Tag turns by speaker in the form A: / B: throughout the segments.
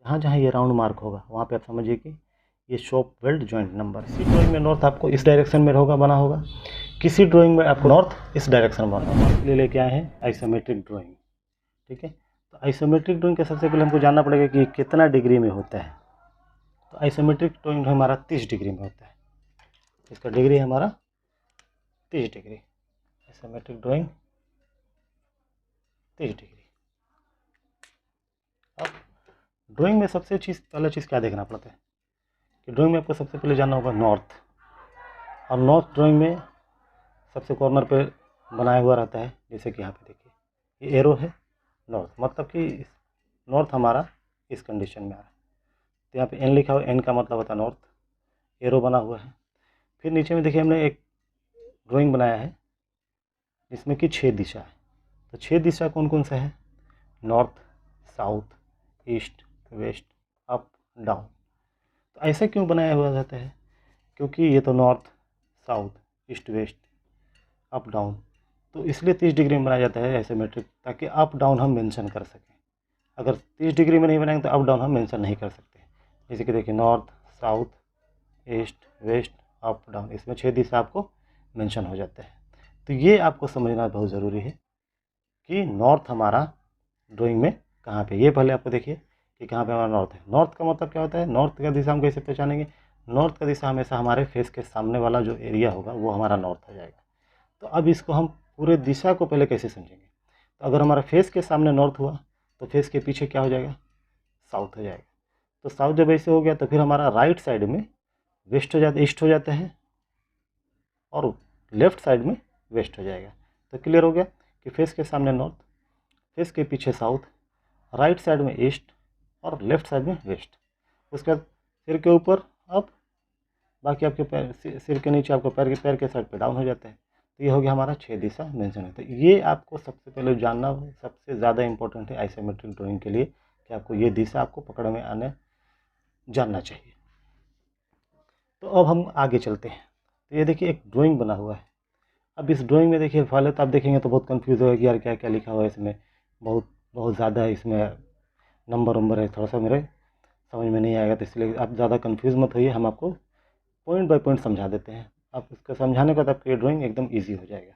A: जहाँ जहाँ ये राउंड मार्क होगा वहाँ पे आप समझिए कि ये शॉप वेल्ड जॉइंट नंबर। किसी ड्राइंग में नॉर्थ आपको इस डायरेक्शन में होगा बना होगा, किसी ड्राइंग में आपको नॉर्थ इस डायरेक्शन में बना होगा। इसलिए लेके आए हैं आइसोमेट्रिक ड्राइंग। ठीक है, तो आइसोमेट्रिक ड्राइंग का सबसे पहले हमको जानना पड़ेगा कि कितना डिग्री में होता है। तो आइसोमेट्रिक ड्राइंग हमारा 30 डिग्री में होता है। इसका डिग्री है हमारा 30 डिग्री। Isometric drawing 30 degree. अब ड्राइंग में सबसे पहला चीज़ क्या देखना पड़ता है कि ड्राइंग में आपको सबसे पहले जानना होगा नॉर्थ। और नॉर्थ ड्राइंग में सबसे कॉर्नर पे बनाया हुआ रहता है, जैसे कि यहाँ पे देखिए ये एरो है नॉर्थ, मतलब कि नॉर्थ हमारा इस कंडीशन में आ रहा है। तो यहाँ पे एन लिखा हुआ, एन का मतलब होता है नॉर्थ, एरो बना हुआ है। फिर नीचे में देखिए हमने एक ड्राइंग बनाया है जिसमें कि 6 दिशा है। तो 6 दिशा कौन कौन सा है? North, south, east, west, up, down. तो ऐसे क्यों बनाया हुआ रहता है? क्योंकि ये तो north, south, east, west, up, down, तो इसलिए 30 डिग्री में बनाया जाता है आइसोमेट्रिक, ताकि अप डाउन हम मेंशन कर सकें। अगर 30 डिग्री में नहीं बनाएंगे तो अप डाउन हम मेंशन नहीं कर सकते। जैसे कि देखिए north, south, east, west, up, down, इसमें 6 दिशा आपको मेंशन हो जाता है। तो ये आपको समझना बहुत ज़रूरी है कि नॉर्थ हमारा ड्राइंग में कहाँ पे। ये पहले आपको देखिए कि कहाँ पे हमारा नॉर्थ है। नॉर्थ का मतलब क्या होता है? नॉर्थ का दिशा हम कैसे पहचानेंगे? नॉर्थ का दिशा हमेशा हमारे फेस के सामने वाला जो एरिया होगा वो हमारा नॉर्थ हो जाएगा। तो अब इसको हम पूरे दिशा को पहले कैसे समझेंगे? तो अगर हमारा फेस के सामने नॉर्थ हुआ तो फेस के पीछे क्या हो जाएगा? साउथ हो जाएगा। तो साउथ जब ऐसे हो गया तो फिर हमारा राइट साइड में वेस्ट हो जाता, ईस्ट हो जाता है, और लेफ्ट साइड में वेस्ट हो जाएगा। तो क्लियर हो गया कि फेस के सामने नॉर्थ, फेस के पीछे साउथ, राइट साइड में ईस्ट और लेफ्ट साइड में वेस्ट। उसके बाद सिर के ऊपर अप, बाकी आपके पैर, सिर के नीचे आपको पैर के साइड पे डाउन हो जाता है। तो ये हो गया हमारा 6 दिशा मेंशन है। तो ये आपको सबसे पहले जानना सबसे ज़्यादा इंपॉर्टेंट है आइसोमेट्रिक ड्राइंग के लिए, कि आपको ये दिशा आपको पकड़ में आने जानना चाहिए। तो अब हम आगे चलते हैं। तो ये देखिए एक ड्राइंग बना हुआ है। अब इस ड्राइंग में देखिए पहले तो आप देखेंगे तो बहुत कंफ्यूज होगा कि यार क्या क्या लिखा हुआ है इसमें, बहुत बहुत ज़्यादा इसमें नंबर वंबर है, थोड़ा सा मेरे समझ में नहीं आएगा। तो इसलिए आप ज़्यादा कंफ्यूज मत होइए, हम आपको पॉइंट बाय पॉइंट समझा देते हैं। आप इसको समझाने के बाद आपकी ये ड्राइंग एकदम ईजी हो जाएगा।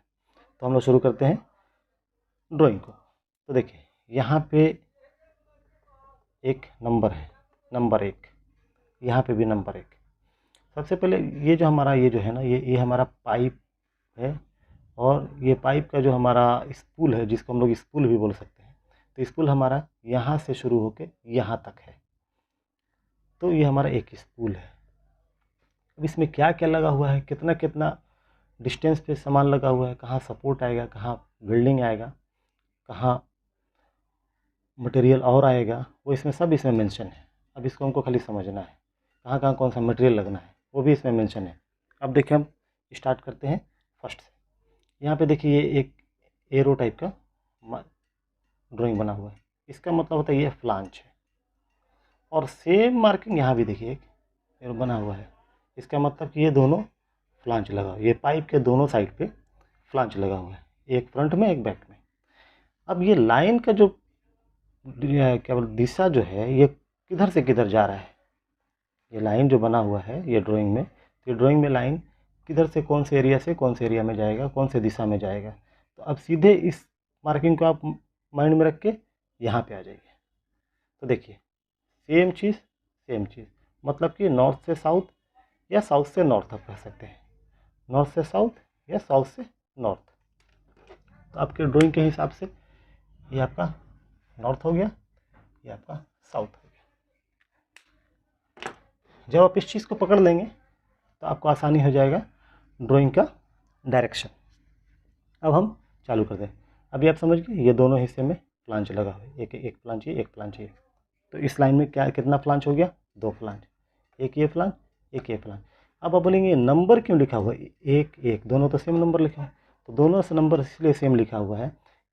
A: तो हम लोग शुरू करते हैं ड्राइंग को। तो देखिए यहाँ पे एक नंबर है, नंबर 1, यहाँ पे भी नंबर 1। सबसे पहले ये जो हमारा ये जो है ना, ये हमारा पाइप है, और ये पाइप का जो हमारा स्पूल है, जिसको हम लोग स्पूल भी बोल सकते हैं, तो स्पूल हमारा यहाँ से शुरू होके यहाँ तक है। तो ये हमारा एक स्पूल है। अब इसमें क्या क्या लगा हुआ है, कितना कितना डिस्टेंस पे सामान लगा हुआ है, कहाँ सपोर्ट आएगा, कहाँ वेल्डिंग आएगा, कहाँ मटेरियल और आएगा, वो इसमें सब इसमें मेंशन है। अब इसको हमको खाली समझना है, कहाँ कहाँ कौन सा मटेरियल लगना है वो भी इसमें मेंशन है। अब देखिए हम स्टार्ट करते हैं फर्स्ट से। यहाँ पे देखिए ये एक एरो टाइप का ड्राइंग बना हुआ है। इसका मतलब होता है ये फ्लांच है। और सेम मार्किंग यहाँ भी देखिए एक एरो बना हुआ है। इसका मतलब कि ये दोनों फ्लांच लगा हुआ है, ये पाइप के दोनों साइड पे फ्लांच लगा हुआ है, एक फ्रंट में एक बैक में। अब ये लाइन का जो क्या बोल दिशा जो है, ये किधर से किधर जा रहा है, ये लाइन जो बना हुआ है ये ड्राइंग में, तो ये ड्राइंग में लाइन किधर से कौन से एरिया से कौन से एरिया में जाएगा, कौन से दिशा में जाएगा। तो अब सीधे इस मार्किंग को आप माइंड में रख के यहाँ पे आ जाइए। तो देखिए सेम चीज़ सेम चीज़, मतलब कि नॉर्थ से साउथ या साउथ से नॉर्थ आप कह सकते हैं, नॉर्थ से साउथ या साउथ से नॉर्थ। तो आपके ड्राइंग के हिसाब से ये आपका नॉर्थ हो गया, ये आपका साउथ हो गया। जब आप इस चीज़ को पकड़ लेंगे तो आपको आसानी हो जाएगा ड्राइंग का डायरेक्शन। अब हम चालू कर दें। अभी आप समझ गए ये दोनों हिस्से में फ्लांच लगा हुआ है, एक फ्लांच ये, एक फ्लांच ये। तो इस लाइन में क्या कितना फ्लांच हो गया? 2 फ्लांच, एक ये फ्लांच, एक ये फ्लांच। अब आप बोलेंगे नंबर क्यों लिखा हुआ है? एक एक दोनों तो सेम नंबर लिखा है। तो दोनों से नंबर इसलिए सेम लिखा हुआ है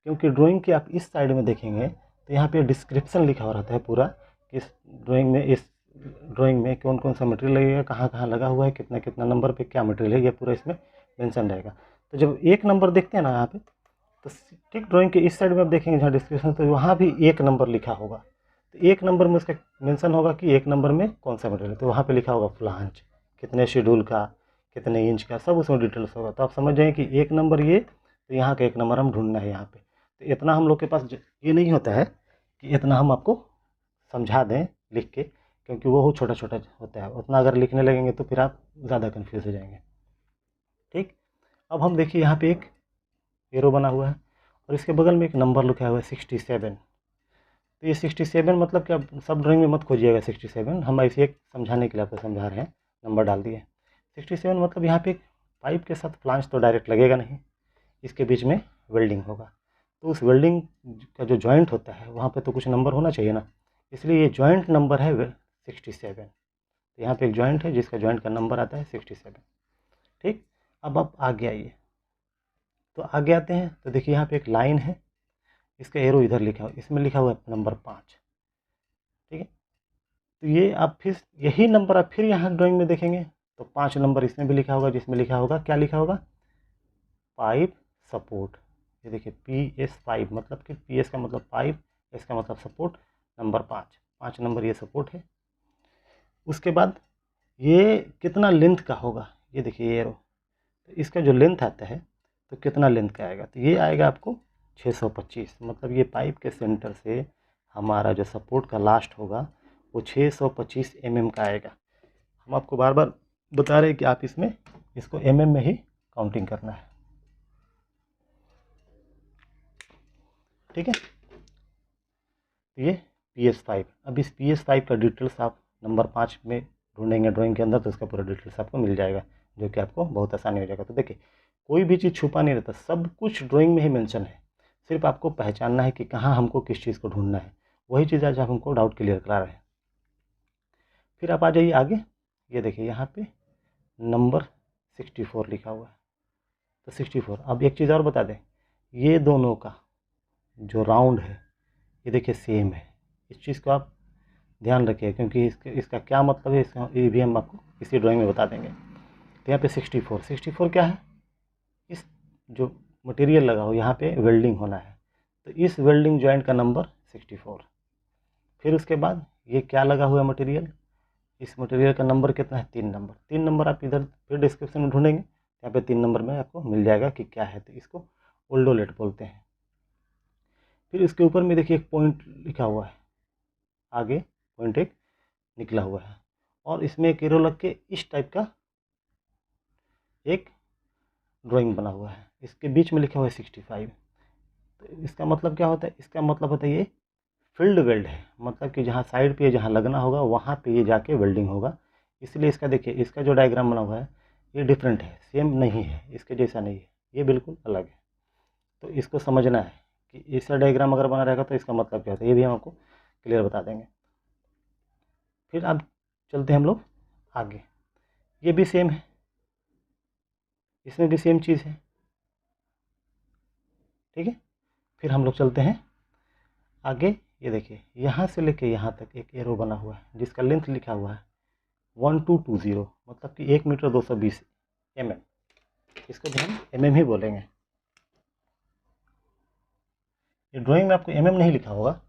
A: क्योंकि ड्राइंग के आप इस साइड में देखेंगे तो यहाँ पे डिस्क्रिप्शन लिखा हुआ रहता है पूरा, कि इस ड्राइंग में कौन कौन सा मटेरियल लगेगा, कहाँ कहाँ लगा हुआ है, कितना कितना नंबर पे क्या मटेरियल है, ये पूरा इसमें मेंशन रहेगा। तो जब एक नंबर देखते हैं ना यहाँ पे, तो ठीक ड्राइंग के इस साइड में आप देखेंगे जहाँ डिस्क्रिप्शन, तो वहाँ भी एक नंबर लिखा होगा। तो तो एक नंबर में उसका मेंशन होगा कि एक नंबर में कौन सा मटेरियल है, तो वहाँ पे लिखा होगा फ्लांज, कितने शेड्यूल का, कितने इंच का, सब उसमें डिटेल्स होगा। तो आप समझ जाएं कि एक नंबर ये, तो यहाँ का एक नंबर हम ढूंढना है यहाँ पे। तो इतना हम लोग के पास ये नहीं होता है कि इतना हम आपको समझा दें लिख के, क्योंकि वो छोटा छोटा होता है, उतना अगर लिखने लगेंगे तो फिर आप ज़्यादा कन्फ्यूज़ हो जाएंगे। ठीक, अब हम देखिए यहाँ पे एक एरो बना हुआ है और इसके बगल में एक नंबर लिखा हुआ है 67। तो ये 67 मतलब क्या, सब ड्राइंग में मत खोजिएगा 67, हम ऐसे एक समझाने के लिए आपको समझा रहे हैं, नंबर डाल दिए। 67 मतलब यहाँ पे एक पाइप के साथ फ्लांज तो डायरेक्ट लगेगा नहीं, इसके बीच में वेल्डिंग होगा। तो उस वेल्डिंग का जो जॉइंट होता है वहाँ पे तो कुछ नंबर होना चाहिए ना, इसलिए ये जॉइंट नंबर है 67। तो यहाँ पे एक जॉइंट है जिसका जॉइंट का नंबर आता है 67। ठीक, अब आप आगे आइए, तो आगे आते हैं तो देखिए यहाँ पे एक लाइन है, इसका एरो इधर लिखा हुआ, इसमें लिखा हुआ है नंबर 5। ठीक है, तो ये आप फिर यही नंबर आप फिर यहाँ ड्राइंग में देखेंगे तो 5 नंबर इसमें भी लिखा होगा, जिसमें लिखा होगा, क्या लिखा होगा, पाइप सपोर्ट। ये देखिए PS5 मतलब कि PS का मतलब पाइप, एस का मतलब सपोर्ट, नंबर 5, 5 नंबर ये सपोर्ट है। उसके बाद ये कितना लेंथ का होगा, ये देखिए ये एरो, तो इसका जो लेंथ आता है तो कितना लेंथ का आएगा, तो ये आएगा आपको 625। मतलब ये पाइप के सेंटर से हमारा जो सपोर्ट का लास्ट होगा वो 625 mm का आएगा। हम आपको बार बार बता रहे हैं कि आप इसमें इसको mm में ही काउंटिंग करना है। ठीक है, तो ये PS5। अब इस PS5 का डिटेल्स आप नंबर 5 में ढूंढेंगे ड्राइंग के अंदर तो उसका पूरा डिटेल्स आपको मिल जाएगा, जो कि आपको बहुत आसानी हो जाएगा। तो देखिए कोई भी चीज़ छुपा नहीं रहता, सब कुछ ड्राइंग में ही मेंशन है, सिर्फ आपको पहचानना है कि कहाँ हमको किस चीज़ को ढूंढना है। वही चीज़ आज आप हमको डाउट क्लियर करा रहे हैं। फिर आप आ जाइए आगे, ये देखिए यहाँ पे नंबर 64 लिखा हुआ है, तो 64। अब एक चीज़ और बता दें, ये दोनों का जो राउंड है ये देखिए सेम है, इस चीज़ को आप ध्यान रखिए, क्योंकि इसका क्या मतलब है, इसका ये भी हम आपको इसी ड्राइंग में बता देंगे। तो यहाँ पे 64 क्या है, इस जो मटेरियल लगा हो यहाँ पे वेल्डिंग होना है, तो इस वेल्डिंग जॉइंट का नंबर 64। फिर उसके बाद ये क्या लगा हुआ है मटेरियल, इस मटेरियल का नंबर कितना है, 3 नंबर। 3 नंबर आप इधर फिर डिस्क्रिप्शन में ढूंढेंगे, यहाँ पे 3 नंबर में आपको मिल जाएगा कि क्या है, तो इसको ओल्डोलेट बोलते हैं। फिर इसके ऊपर में देखिए एक पॉइंट लिखा हुआ है, आगे पॉइंट एक निकला हुआ है, और इसमें एक एरो लग के इस टाइप का एक ड्राइंग बना हुआ है, इसके बीच में लिखा हुआ है 65। तो इसका मतलब क्या होता है, इसका मतलब होता है ये फील्ड वेल्ड है, मतलब कि जहाँ साइड पे जहाँ लगना होगा वहाँ पे ये जाके वेल्डिंग होगा। इसलिए इसका देखिए, इसका जो डायग्राम बना हुआ है ये डिफरेंट है, सेम नहीं है, इसके जैसा नहीं है, ये बिल्कुल अलग है। तो इसको समझना है कि ऐसा डायग्राम अगर बना रहेगा तो इसका मतलब क्या होता है, ये भी हम आपको क्लियर बता देंगे। फिर अब चलते हैं हम लोग आगे, ये भी सेम है, इसमें भी सेम चीज़ है। ठीक है, फिर हम लोग चलते हैं आगे, ये देखिए यहाँ से लेके यहाँ तक एक एरो बना हुआ है जिसका लेंथ लिखा हुआ है 1220, मतलब कि 1 मीटर 220 mm, इसको भी हम mm ही बोलेंगे। ये ड्राइंग में आपको mm नहीं लिखा होगा,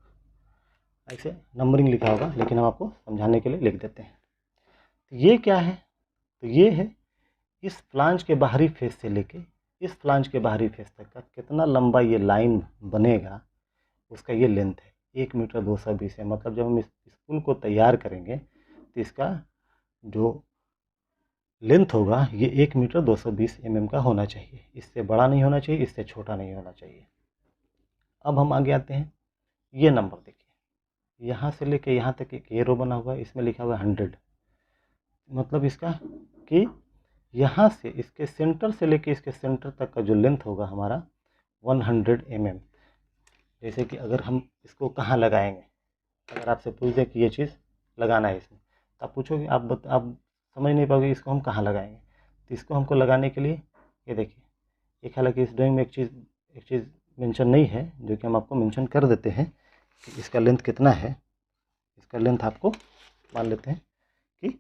A: ऐसे नंबरिंग लिखा होगा, लेकिन हम आपको समझाने के लिए लिख देते हैं। तो ये क्या है, तो ये है इस फ्लांज के बाहरी फेस से लेके इस फ्लांज के बाहरी फेस तक का कितना लंबा ये लाइन बनेगा, उसका ये लेंथ है 1 मीटर 220 है। मतलब जब हम इस पुल को तैयार करेंगे तो इसका जो लेंथ होगा ये 1 मीटर 220 mm का होना चाहिए, इससे बड़ा नहीं होना चाहिए, इससे छोटा नहीं होना चाहिए। अब हम आगे आते हैं, ये नंबर देखिए यहाँ से लेके यहाँ तक एक एरो बना हुआ है, इसमें लिखा हुआ है 100। मतलब इसका कि यहाँ से इसके सेंटर से लेके इसके सेंटर तक का जो लेंथ होगा हमारा 100 mm। जैसे कि अगर हम इसको कहाँ लगाएंगे, अगर आपसे पूछ दें कि ये चीज़ लगाना है इसमें, तो आप पूछोगे, आप समझ नहीं पाओगे इसको हम कहाँ लगाएंगे। तो इसको हमको लगाने के लिए ये देखिए, एक हालांकि इस ड्राइंग में एक चीज़ मेंशन नहीं है, जो कि हम आपको मेंशन कर देते हैं कि इसका लेंथ कितना है। इसका लेंथ आपको मान लेते हैं कि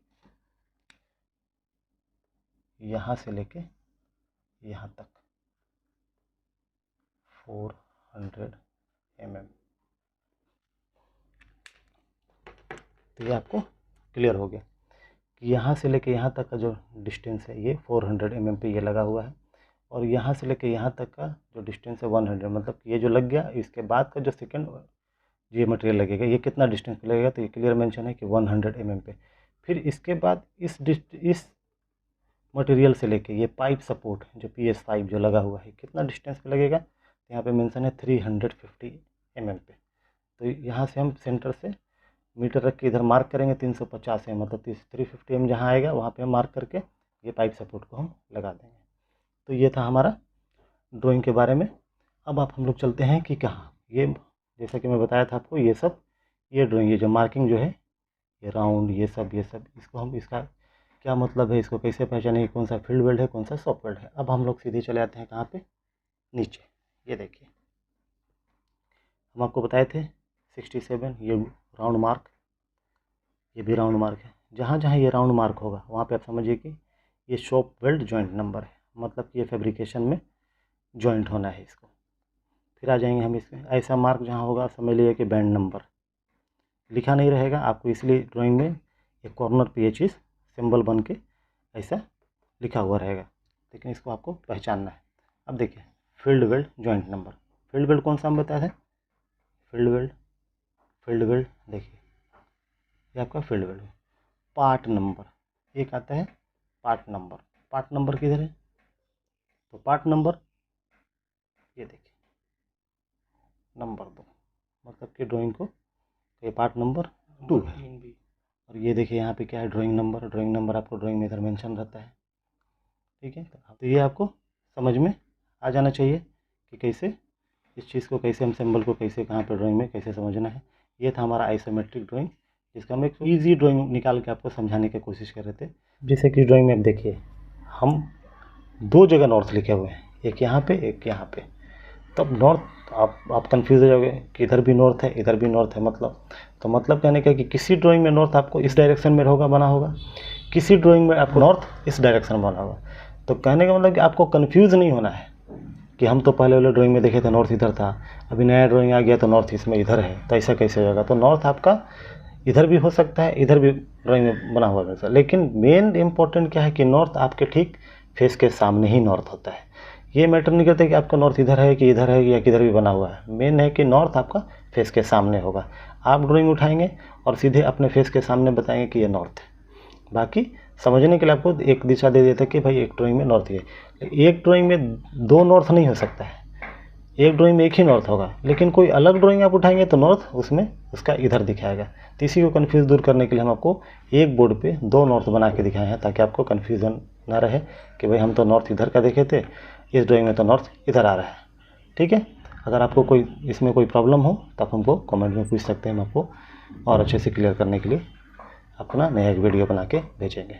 A: यहाँ से लेके यहाँ तक 400 mm। तो ये आपको क्लियर हो गया कि यहाँ से लेके यहाँ तक का जो डिस्टेंस है ये 400 mm पे ये लगा हुआ है, और यहाँ से लेके यहाँ तक का जो डिस्टेंस है 100, मतलब ये जो लग गया, इसके बाद का जो सेकंड ये मटेरियल लगेगा ये कितना डिस्टेंस पे लगेगा, तो ये क्लियर मेंशन है कि 100 mm पे। फिर इसके बाद इस मटेरियल से लेके ये पाइप सपोर्ट जो PS5 जो लगा हुआ है कितना डिस्टेंस पे लगेगा, तो यहाँ पे मेंशन है 350 mm पे। तो यहाँ से हम सेंटर से मीटर रख के इधर मार्क करेंगे 350 mm, मतलब 350 mm जहाँ आएगा वहाँ पे हम मार्क करके ये पाइप सपोर्ट को हम लगा देंगे। तो ये था हमारा ड्राइंग के बारे में। अब आप हम लोग चलते हैं कि कहाँ, ये जैसा कि मैं बताया था आपको, ये सब ये ड्राइंग, ये जो मार्किंग जो है ये राउंड ये सब इसको हम, इसका क्या मतलब है, इसको कैसे पहचानेंगे, कौन सा फील्ड वेल्ड है कौन सा सॉफ्ट वेल्ड है। अब हम लोग सीधे चले आते हैं कहाँ पे, नीचे। ये देखिए हम आपको बताए थे 67, ये राउंड मार्क, ये भी राउंड मार्क है। जहाँ जहाँ ये राउंड मार्क होगा वहाँ पे आप समझिए कि ये शॉप वेल्ड जॉइंट नंबर है, मतलब कि ये फैब्रिकेशन में जॉइंट होना है इसको। फिर आ जाएंगे हम इसमें, ऐसा मार्क जहाँ होगा समझ लीजिए कि बैंड नंबर लिखा नहीं रहेगा आपको, इसलिए ड्राइंग में एक कॉर्नर पे ये चीज़ सिंबल बन के ऐसा लिखा हुआ रहेगा, लेकिन इसको आपको पहचानना है। अब देखिए field weld joint number, field weld कौन सा हम बताया था, फील्ड वेल्ड देखिए ये आपका फील्ड वेल्ड। पार्ट नंबर एक आता है, पार्ट नंबर किधर है, तो पार्ट नंबर ये देखिए नंबर 2, मतलब कि ड्राइंग को ये पार्ट नंबर 2 है। और ये देखिए यहाँ पे क्या है, ड्राइंग नंबर आपको ड्राइंग में इधर मेंशन रहता है, ठीक है। तो ये आपको समझ में आ जाना चाहिए कि कैसे इस चीज़ को, कैसे हम सिंबल को कैसे कहाँ पे ड्राइंग में कैसे समझना है। ये था हमारा आइसोमेट्रिक ड्राइंग, जिसका हम एक ईजी ड्राइंग निकाल के आपको समझाने की कोशिश कर रहे थे। जैसे कि ड्राइंग में आप देखिए हम 2 जगह नॉर्थ लिखे हुए हैं, एक यहाँ पे एक यहाँ पे। तब नॉर्थ आप कंफ्यूज हो जाओगे कि इधर भी नॉर्थ है इधर भी नॉर्थ है, मतलब कहने का कि किसी ड्राइंग में नॉर्थ आपको इस डायरेक्शन में बना होगा, किसी ड्राइंग में आपको नॉर्थ इस डायरेक्शन में बना होगा। तो कहने का मतलब कि आपको कंफ्यूज नहीं होना है कि हम तो पहले वाले ड्राइंग में देखे थे नॉर्थ इधर था, अभी नया ड्राइंग आ गया तो नॉर्थ इसमें इधर है, तो ऐसा कैसे होगा। तो नॉर्थ आपका इधर भी हो सकता है, इधर भी ड्राइंग में बना हुआ है, लेकिन मेन इम्पोर्टेंट क्या है कि नॉर्थ आपके ठीक फेस के सामने ही नॉर्थ होता है। ये मैटर नहीं करता कि आपका नॉर्थ इधर है कि इधर है या किधर भी बना हुआ है, मेन है कि नॉर्थ आपका फेस के सामने होगा। आप ड्राइंग उठाएंगे और सीधे अपने फेस के सामने बताएंगे कि ये नॉर्थ है। बाकी समझने के लिए आपको एक दिशा दे देता है कि भाई एक ड्राइंग में नॉर्थ है। एक ड्राइंग में 2 नॉर्थ नहीं हो सकता है, एक ड्राइंग में एक ही नॉर्थ होगा, लेकिन कोई अलग ड्राइंग आप उठाएंगे तो नॉर्थ उसमें उसका इधर दिखाएगा। तो इसी को कन्फ्यूज़ दूर करने के लिए हम आपको एक बोर्ड पे 2 नॉर्थ बना के दिखाए हैं, ताकि आपको कन्फ्यूज़न ना रहे कि भाई हम तो नॉर्थ इधर का देखे थे, इस ड्राइंग में तो नॉर्थ इधर आ रहा है, ठीक है। अगर आपको कोई इसमें कोई प्रॉब्लम हो तो आप हमको कमेंट में पूछ सकते हैं, हम आपको और अच्छे से क्लियर करने के लिए अपना नया एक वीडियो बना के भेजेंगे।